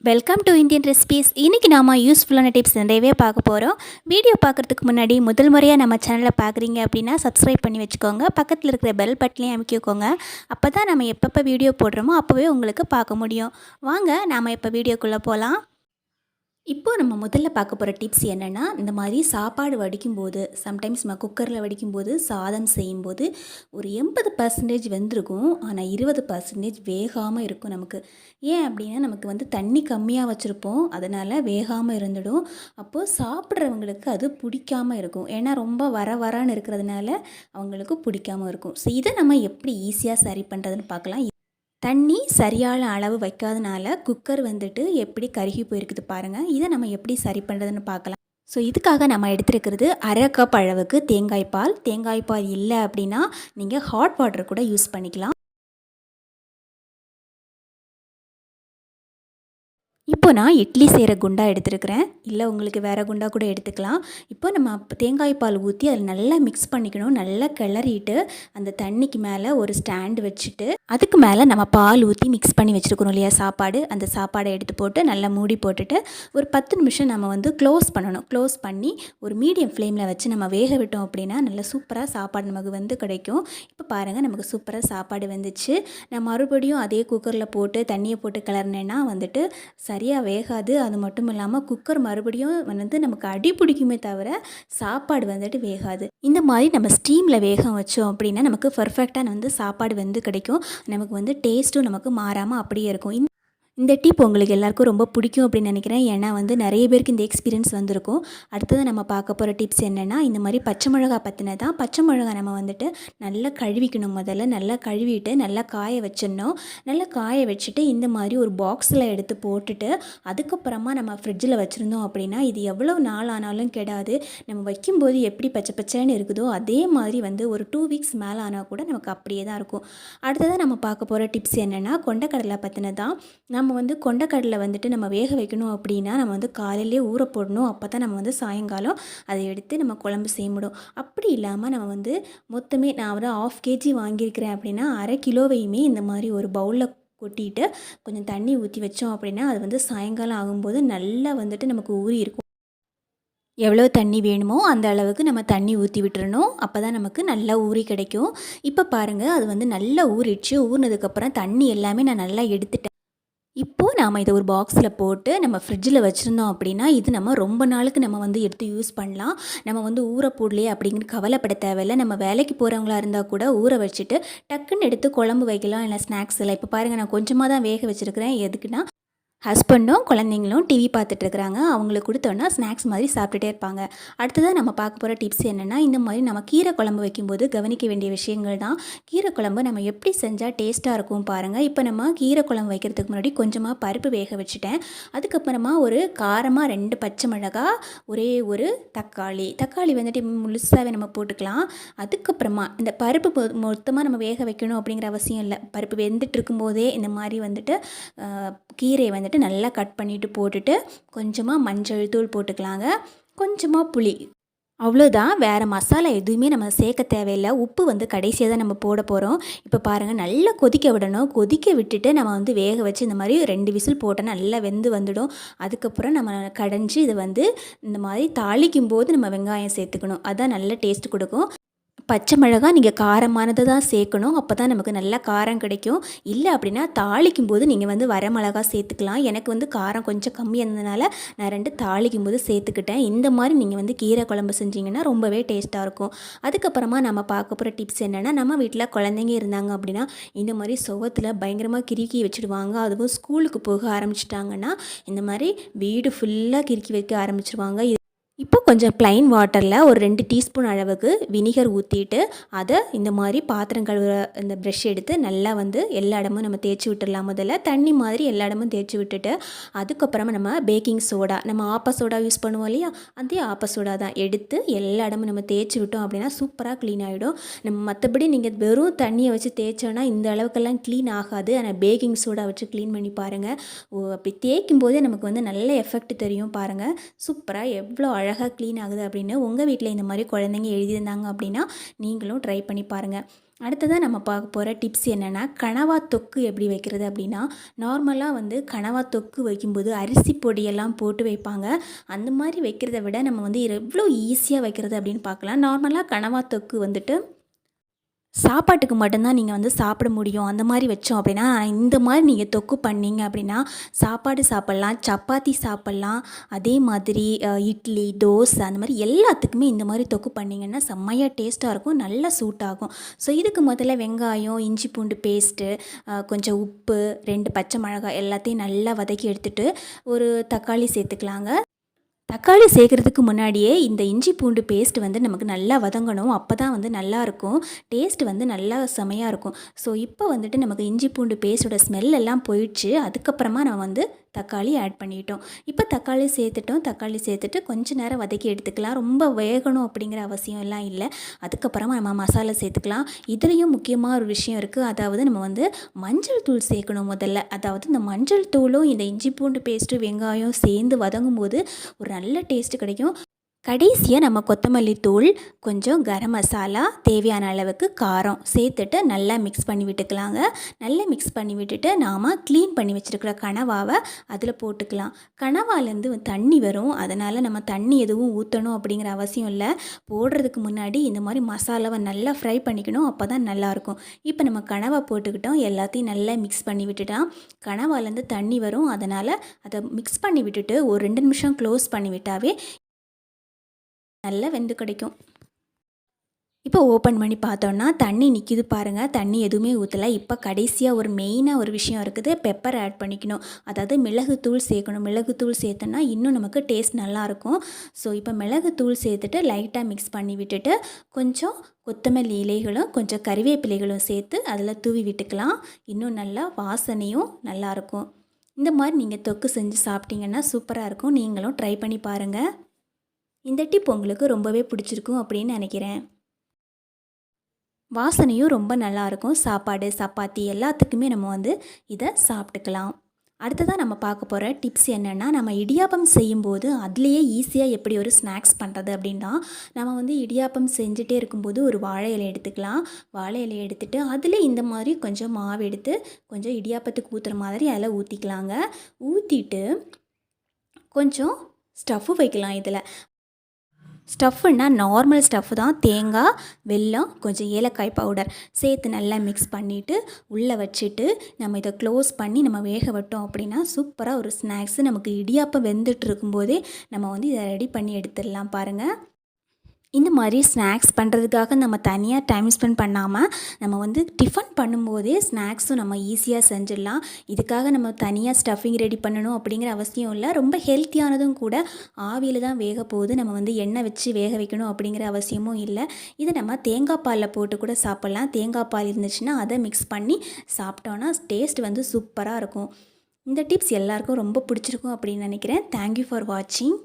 Welcome to Indian recipes. இன்றைக்கி நாம் யூஸ்ஃபுல்லான டிப்ஸ் நிறையவே பார்க்க போகிறோம். வீடியோ பார்க்குறதுக்கு முன்னாடி முதல் முறையாக நம்ம சேனலை பார்க்குறீங்க அப்படின்னா சப்ஸ்கிரைப் பண்ணி வச்சுக்கோங்க. பக்கத்தில் இருக்கிற பெல் பட்டனையும் அமைக்கிக்கோங்க. அப்போ தான் நம்ம எப்பப்போ வீடியோ போடுறோமோ அப்போவே உங்களுக்கு பார்க்க முடியும். வாங்க நாம் இப்போ வீடியோக்குள்ளே போகலாம். இப்போ நம்ம முதல்ல பார்க்க போகிற டிப்ஸ் என்னென்னா, இந்த மாதிரி சாப்பாடு வடிக்கும்போது சம்டைம்ஸ் நம்ம குக்கரில் வடிக்கும்போது சாதம் செய்யும்போது ஒரு 80% வெந்திருக்கும். ஆனால் 20% வேகாமல் இருக்கும் நமக்கு. ஏன் அப்படின்னா நமக்கு தண்ணி கம்மியாக வச்சுருப்போம், அதனால் வேகாமல் இருந்துடும். அப்போது சாப்பிட்றவங்களுக்கு அது பிடிக்காமல் இருக்கும். ஏன்னா ரொம்ப வரன்னு இருக்கிறதுனால அவங்களுக்கு பிடிக்காமல் இருக்கும். ஸோ இதை நம்ம எப்படி ஈஸியாக சரி பண்ணுறதுன்னு பார்க்கலாம். தண்ணி சரியான அளவு வைக்காதனால குக்கர் எப்படி கருகி போயிருக்குது பாருங்கள். இதை நம்ம எப்படி சரி பண்ணுறதுன்னு பார்க்கலாம். ஸோ இதுக்காக நம்ம எடுத்துருக்கிறது அரை கப் அளவுக்கு தேங்காய் பால் இல்லை அப்படின்னா நீங்கள் ஹாட் வாட்டர் கூட யூஸ் பண்ணிக்கலாம். இப்போ நான் இட்லி செய்கிற குண்டா எடுத்துருக்கிறேன், இல்லை உங்களுக்கு வேறு குண்டா கூட எடுத்துக்கலாம். இப்போ நம்ம தேங்காய் பால் ஊற்றி அதில் நல்லா மிக்ஸ் பண்ணிக்கணும். நல்லா கிளறிட்டு அந்த தண்ணிக்கு மேலே ஒரு ஸ்டாண்டு வச்சுட்டு அதுக்கு மேலே நம்ம பால் ஊற்றி மிக்ஸ் பண்ணி வச்சுருக்கணும் இல்லையா சாப்பாடு, அந்த சாப்பாடை எடுத்து போட்டு நல்லா மூடி போட்டுட்டு ஒரு 10 நிமிஷம் நம்ம க்ளோஸ் பண்ணணும். க்ளோஸ் பண்ணி ஒரு மீடியம் ஃப்ளேமில் வச்சு நம்ம வேக விட்டோம் அப்படின்னா நல்லா சூப்பராக சாப்பாடு நமக்கு கிடைக்கும். இப்போ பாருங்கள், நமக்கு சூப்பராக சாப்பாடு வந்துச்சு. நான் மறுபடியும் அதே குக்கரில் போட்டு தண்ணியை போட்டு கிளறினேன்னா சரியாக வேகாது. அது மட்டும் இல்லாமல் குக்கர் மறுபடியும் நமக்கு அடி பிடிக்குமே தவிர சாப்பாடு வேகாது. இந்த மாதிரி நம்ம ஸ்டீமில் வேக வச்சோம் அப்படின்னா நமக்கு பர்ஃபெக்டாக சாப்பாடு கிடைக்கும். நமக்கு டேஸ்ட்டும் நமக்கு மாறாமல் அப்படியே இருக்கும். இந்த டிப் உங்களுக்கு எல்லாருக்கும் ரொம்ப பிடிக்கும் அப்படின்னு நினைக்கிறேன். ஏன்னா நிறைய பேருக்கு இந்த எக்ஸ்பீரியன்ஸ் வந்திருக்கும். அடுத்தது நம்ம பார்க்க போகிற டிப்ஸ் என்னென்னா, இந்த மாதிரி பச்சை மிளகா பற்றினதான். பச்சை மிளகா நம்ம நல்லா கழுவிக்கணும். முதல்ல நல்லா கழுவிட்டு நல்லா காய வச்சிடணும். நல்லா காய வச்சுட்டு இந்த மாதிரி ஒரு பாக்ஸில் எடுத்து போட்டுட்டு அதுக்கப்புறமா நம்ம ஃப்ரிட்ஜில் வச்சுருந்தோம் அப்படின்னா இது எவ்வளோ நாள் ஆனாலும் கெடாது. நம்ம வைக்கும்போது எப்படி பச்சை பச்சைன்னு இருக்குதோ அதே மாதிரி ஒரு 2 வீக்ஸ் மேலே ஆனால் கூட நமக்கு அப்படியே தான் இருக்கும். அடுத்ததாக நம்ம பார்க்க போகிற டிப்ஸ் என்னென்னா, கொண்டைக்கடலை பற்றினதான். நம்ம கொண்டைக்கடலை நம்ம வேக வைக்கணும் அப்படின்னா நம்ம காலையிலே ஊற போடணும். அப்போ தான் நம்ம சாயங்காலம் அதை எடுத்து நம்ம குழம்பு செய்ய முடியும். அப்படி இல்லாமல் நம்ம மொத்தமே நான் ஒரு 1/2 kg வாங்கியிருக்கிறேன் அப்படின்னா அரை கிலோவையுமே இந்த மாதிரி ஒரு பவுலில் கொட்டிட்டு கொஞ்சம் தண்ணி ஊற்றி வச்சோம் அப்படின்னா அது சாயங்காலம் ஆகும்போது நல்லா நமக்கு ஊறி இருக்கும். எவ்வளோ தண்ணி வேணுமோ அந்த அளவுக்கு நம்ம தண்ணி ஊற்றி விட்டுறணும். அப்போ தான் நமக்கு நல்லா ஊறி கிடைக்கும். இப்போ பாருங்கள், அது நல்லா ஊறிடுச்சு. ஊறினதுக்கப்புறம் தண்ணி எல்லாமே நான் நல்லா எடுத்துட்டேன். இப்போது நாம் இதை ஒரு பாக்ஸில் போட்டு நம்ம ஃப்ரிட்ஜில் வச்சுருந்தோம் அப்படின்னா இது நம்ம ரொம்ப நாளுக்கு நம்ம எடுத்து யூஸ் பண்ணலாம். நம்ம ஊற போடலையே அப்படிங்கிற கவலைப்பட தேவையில்லை. நம்ம வேலைக்கு போகிறவங்களா இருந்தால் கூட ஊற வச்சுட்டு டக்குன்னு எடுத்து குழம்பு வைக்கலாம், இல்லை ஸ்நாக்ஸ் எல்லாம். இப்போ பாருங்கள், நான் கொஞ்சமாக தான் வேக வச்சுருக்கிறேன். எதுக்குன்னா ஹஸ்பண்டும் குழந்தைங்களும் டிவி பார்த்துட்ருக்குறாங்க. அவங்களுக்கு கொடுத்தோன்னா ஸ்நாக்ஸ் மாதிரி சாப்பிட்டுட்டே இருப்பாங்க. அடுத்ததாக நம்ம பார்க்க போகிற டிப்ஸ் என்னென்னா, இந்த மாதிரி நம்ம கீரை குழம்பு வைக்கும்போது கவனிக்க வேண்டிய விஷயங்கள் தான். கீரை குழம்பு நம்ம எப்படி செஞ்சால் டேஸ்ட்டாக இருக்கும் பாருங்கள். இப்போ நம்ம கீரை குழம்பு வைக்கிறதுக்கு முன்னாடி கொஞ்சமாக பருப்பு வேக வச்சுட்டேன். அதுக்கப்புறமா ஒரு காரமாக 2 பச்சை மிளகா, ஒரே ஒரு தக்காளி முழுசாகவே நம்ம போட்டுக்கலாம். அதுக்கப்புறமா இந்த பருப்பு மொத்தமாக நம்ம வேக வைக்கணும் அப்படிங்கிற அவசியம் இல்லை. பருப்பு வெந்துட்டு இருக்கும்போதே இந்த மாதிரி கீரையை நல்லா கட் பண்ணிவிட்டு போட்டுட்டு கொஞ்சமாக மஞ்சள் தூள் போட்டுக்கலாங்க, கொஞ்சமாக புளி, அவ்வளோதான். வேறு மசாலா எதுவுமே நம்ம சேர்க்க தேவையில்லை. உப்பு கடைசியாக தான் நம்ம போட போகிறோம். இப்போ பாருங்கள், நல்லா கொதிக்க விடணும். கொதிக்க விட்டுட்டு நம்ம வேக வச்சு இந்த மாதிரி 2 விசில் போட்டால் நல்லா வெந்து வந்துடும். அதுக்கப்புறம் நம்ம கடைஞ்சி இதை இந்த மாதிரி தாளிக்கும் போது நம்ம வெங்காயம் சேர்த்துக்கணும். அதுதான் நல்ல டேஸ்ட் கொடுக்கும். பச்சை மிளகா நீங்கள் காரமானதை தான் சேர்க்கணும். அப்போ தான் நமக்கு நல்லா காரம் கிடைக்கும். இல்லை அப்படின்னா தாளிக்கும் போது நீங்கள் வரமிளகா சேர்த்துக்கலாம். எனக்கு காரம் கொஞ்சம் கம்மியாக இருந்ததுனால நான் 2 தாளிக்கும் போது சேர்த்துக்கிட்டேன். இந்த மாதிரி நீங்கள் கீரை குழம்பு செஞ்சிங்கன்னா ரொம்பவே டேஸ்ட்டாக இருக்கும். அதுக்கப்புறமா நம்ம பார்க்க போகிற டிப்ஸ் என்னென்னா, நம்ம வீட்டில் குழந்தைங்க இருந்தாங்க அப்படின்னா இந்த மாதிரி சுவத்தில் பயங்கரமாக கிறுக்கி வச்சுடுவாங்க. அதுவும் ஸ்கூலுக்கு போக ஆரம்பிச்சிட்டாங்கன்னா இந்த மாதிரி வீடு ஃபுல்லாக கிறுக்கி வைக்க ஆரம்பிச்சிடுவாங்க. இப்போ கொஞ்சம் ப்ளைன் வாட்டரில் ஒரு 2 டீஸ்பூன் அளவுக்கு வினிகர் ஊற்றிட்டு அதை இந்த மாதிரி பாத்திரம் கழுவுற இந்த ப்ரெஷ் எடுத்து நல்லா எல்லா இடமும் நம்ம தேய்ச்சி விட்டுடலாம். முதல்ல தண்ணி மாதிரி எல்லா இடமும் தேய்ச்சி விட்டுட்டு அதுக்கப்புறமா நம்ம பேக்கிங் சோடா, நம்ம ஆப்ப சோடா யூஸ் பண்ணுவோம் இல்லையா, அதே ஆப்ப சோடா தான் எடுத்து எல்லா இடமும் நம்ம தேய்ச்சி விட்டோம் அப்படின்னா சூப்பராக க்ளீன் ஆகிடும். நம்ம மற்றபடி நீங்கள் வெறும் தண்ணியை வச்சு தேய்ச்சோன்னா இந்த அளவுக்கெல்லாம் க்ளீன் ஆகாது. ஆனால் பேக்கிங் சோடா வச்சு க்ளீன் பண்ணி பாருங்கள். அப்படி தேய்க்கும் போதே நமக்கு நல்ல எஃபெக்ட் தெரியும். பாருங்கள், சூப்பராக எவ்வளோ அழகாக க்ளீன் ஆகுது அப்படின்னு. உங்கள் வீட்டில் இந்த மாதிரி குழந்தைங்க எழுதியிருந்தாங்க அப்படின்னா நீங்களும் ட்ரை பண்ணி பாருங்கள். அடுத்ததாக நம்ம பார்க்க போகிற டிப்ஸ் என்னென்னா, கனவா தொக்கு எப்படி வைக்கிறது அப்படின்னா, நார்மலாக வந்து கனவா தொக்கு வைக்கும்போது அரிசி பொடியெல்லாம் போட்டு வைப்பாங்க. அந்த மாதிரி வைக்கிறத விட நம்ம வந்து எவ்வளோ ஈஸியாக வைக்கிறது அப்படின்னு பார்க்கலாம். நார்மலாக கனவா தொக்கு வந்துட்டு சாப்பாட்டுக்கு மட்டும்தான் நீங்கள் வந்து சாப்பிட முடியும். அந்த மாதிரி வச்சோம் அப்படின்னா, இந்த மாதிரி நீங்கள் தொக்கு பண்ணீங்க அப்படின்னா சாப்பாடு சாப்பிட்லாம், சப்பாத்தி சாப்பிட்லாம். அதே மாதிரி இட்லி, தோசை அந்த மாதிரி எல்லாத்துக்குமே இந்த மாதிரி தொக்கு பண்ணிங்கன்னா செம்மையாக டேஸ்ட்டாக இருக்கும், நல்லா சூட் ஆகும். ஸோ இதுக்கு முதல்ல வெங்காயம், இஞ்சி பூண்டு பேஸ்ட்டு, கொஞ்சம் உப்பு, 2 பச்சை மிளகாய் எல்லாத்தையும் நல்லா வதக்கி எடுத்துகிட்டு ஒரு தக்காளி சேர்த்துக்கலாங்க. தக்காளி சேர்க்குறதுக்கு முன்னாடியே இந்த இஞ்சி பூண்டு பேஸ்ட் வந்து நமக்கு நல்லா வதங்கணும். அப்போ தான் வந்து நல்லாயிருக்கும். டேஸ்ட் வந்து நல்லா செமையாக இருக்கும். ஸோ இப்போ வந்துட்டு நமக்கு இஞ்சி பூண்டு பேஸ்ட்டோட ஸ்மெல் எல்லாம் போயிடுச்சு. அதுக்கப்புறமா நம்ம வந்து தக்காளி ஆட் பண்ணிட்டோம். இப்போ தக்காளி சேர்த்துட்டோம். தக்காளி சேர்த்துட்டு கொஞ்சம் நேரம் வதக்கி எடுத்துக்கலாம். ரொம்ப வேகணும் அப்படிங்கிற அவசியம் எல்லாம் இல்லை. அதுக்கப்புறமா நம்ம மசாலா சேர்த்துக்கலாம். இதுலேயும் முக்கியமாக ஒரு விஷயம் இருக்குது. அதாவது நம்ம வந்து மஞ்சள் தூள் சேர்க்கணும் முதல்ல. அதாவது இந்த மஞ்சள் தூளும் இந்த இஞ்சி பூண்டு பேஸ்ட்டு, வெங்காயம் சேர்ந்து வதங்கும் போது ஒரு நல்ல டேஸ்ட்டு கிடைக்கும். கடைசியாக நம்ம கொத்தமல்லி தூள், கொஞ்சம் கரம் மசாலா, தேவையான அளவுக்கு காரம் சேர்த்துட்டு நல்லா மிக்ஸ் பண்ணி விட்டுக்கலாங்க. நல்லா மிக்ஸ் பண்ணி விட்டுட்டு நாம் க்ளீன் பண்ணி வச்சுருக்கிற கனவாவை அதில் போட்டுக்கலாம். கனவாலேருந்து தண்ணி வரும். அதனால் நம்ம தண்ணி எதுவும் ஊற்றணும் அப்படிங்கிற அவசியம் இல்லை. போடுறதுக்கு முன்னாடி இந்த மாதிரி மசாலாவை நல்லா ஃப்ரை பண்ணிக்கணும். அப்போ தான் நல்லாயிருக்கும். இப்போ நம்ம கனவா போட்டுக்கிட்டோம். எல்லாத்தையும் நல்லா மிக்ஸ் பண்ணி விட்டுட்டால் கனவாலேருந்து தண்ணி வரும். அதனால் அதை மிக்ஸ் பண்ணி விட்டுட்டு ஒரு 2 நிமிஷம் க்ளோஸ் பண்ணி விட்டாவே நல்லா வெந்து கிடைக்கும். இப்போ ஓப்பன் பண்ணி பார்த்தோன்னா தண்ணி நிற்கிது பாருங்கள். தண்ணி எதுவுமே ஊற்றலை. இப்போ கடைசியாக ஒரு மெயினாக ஒரு விஷயம் இருக்குது. பெப்பர் ஆட் பண்ணிக்கணும். அதாவது மிளகுத்தூள் சேர்க்கணும். மிளகுத்தூள் சேர்த்தோன்னா இன்னும் நமக்கு டேஸ்ட் நல்லாயிருக்கும். ஸோ இப்போ மிளகுத்தூள் சேர்த்துட்டு லைட்டாக மிக்ஸ் பண்ணி விட்டுட்டு கொஞ்சம் கொத்தமல்லி இலைகளும் கொஞ்சம் கறிவேப்பிலைகளும் சேர்த்து அதில் தூவி விட்டுக்கலாம். இன்னும் நல்லா வாசனையும் நல்லாயிருக்கும். இந்த மாதிரி நீங்கள் தொக்கு செஞ்சு சாப்பிட்டீங்கன்னா சூப்பராக இருக்கும். நீங்களும் ட்ரை பண்ணி பாருங்கள். இந்த டிப் உங்களுக்கு ரொம்பவே பிடிச்சிருக்கும் அப்படின்னு நினைக்கிறேன். வாசனையும் ரொம்ப நல்லாயிருக்கும். சாப்பாடு, சப்பாத்தி எல்லாத்துக்குமே நம்ம வந்து இதை சாப்பிட்டுக்கலாம். அடுத்ததாக நம்ம பார்க்க போகிற டிப்ஸ் என்னென்னா, நம்ம இடியாப்பம் செய்யும்போது அதுலேயே ஈஸியாக எப்படி ஒரு ஸ்நாக்ஸ் பண்ணுறது அப்படின்னா, நம்ம வந்து இடியாப்பம் செஞ்சுட்டே இருக்கும்போது ஒரு வாழை இலை எடுத்துக்கலாம். வாழை இலையை எடுத்துகிட்டு அதில் இந்த மாதிரி கொஞ்சம் மாவு எடுத்து கொஞ்சம் இடியாப்பத்துக்கு ஊற்றுற மாதிரி அதில் ஊற்றிக்கலாங்க. ஊற்றிட்டு கொஞ்சம் ஸ்டஃப்பு வைக்கலாம். இதில் ஸ்டஃப்புன்னா நார்மல் ஸ்டஃப்பு தான். தேங்காய், வெல்லம், கொஞ்சம் ஏலக்காய் பவுடர் சேர்த்து நல்லா மிக்ஸ் பண்ணிவிட்டு உள்ளே வச்சுட்டு நம்ம இதை க்ளோஸ் பண்ணி நம்ம வேக விட்டோம் அப்படின்னா சூப்பராக ஒரு ஸ்நாக்ஸு நமக்கு இடியாப்பம் வெந்துட்டு இருக்கும்போதே நம்ம வந்து இதை ரெடி பண்ணி எடுத்துடலாம் பாருங்கள். இந்த மாதிரி ஸ்நாக்ஸ் பண்ணுறதுக்காக நம்ம தனியாக டைம் ஸ்பெண்ட் பண்ணாமல் நம்ம வந்து டிஃபன் பண்ணும்போதே ஸ்நாக்ஸும் நம்ம ஈஸியாக செஞ்சிடலாம். இதுக்காக நம்ம தனியாக ஸ்டஃபிங் ரெடி பண்ணணும் அப்படிங்கிற அவசியம் இல்லை. ரொம்ப ஹெல்த்தியானதும் கூட. ஆவியில் தான் வேக போகுது. நம்ம வந்து எண்ணெய் வச்சு வேக வைக்கணும் அப்படிங்கிற அவசியமும் இல்லை. இதை நம்ம தேங்காய் பாலில் போட்டு கூட சாப்பிட்லாம். தேங்காய் பால் இருந்துச்சுன்னா அதை மிக்ஸ் பண்ணி சாப்பிட்டோன்னா டேஸ்ட் வந்து சூப்பராக இருக்கும். இந்த டிப்ஸ் எல்லாருக்கும் ரொம்ப பிடிச்சிருக்கும் அப்படின்னு நினைக்கிறேன். தேங்க்யூ ஃபார் வாட்சிங்.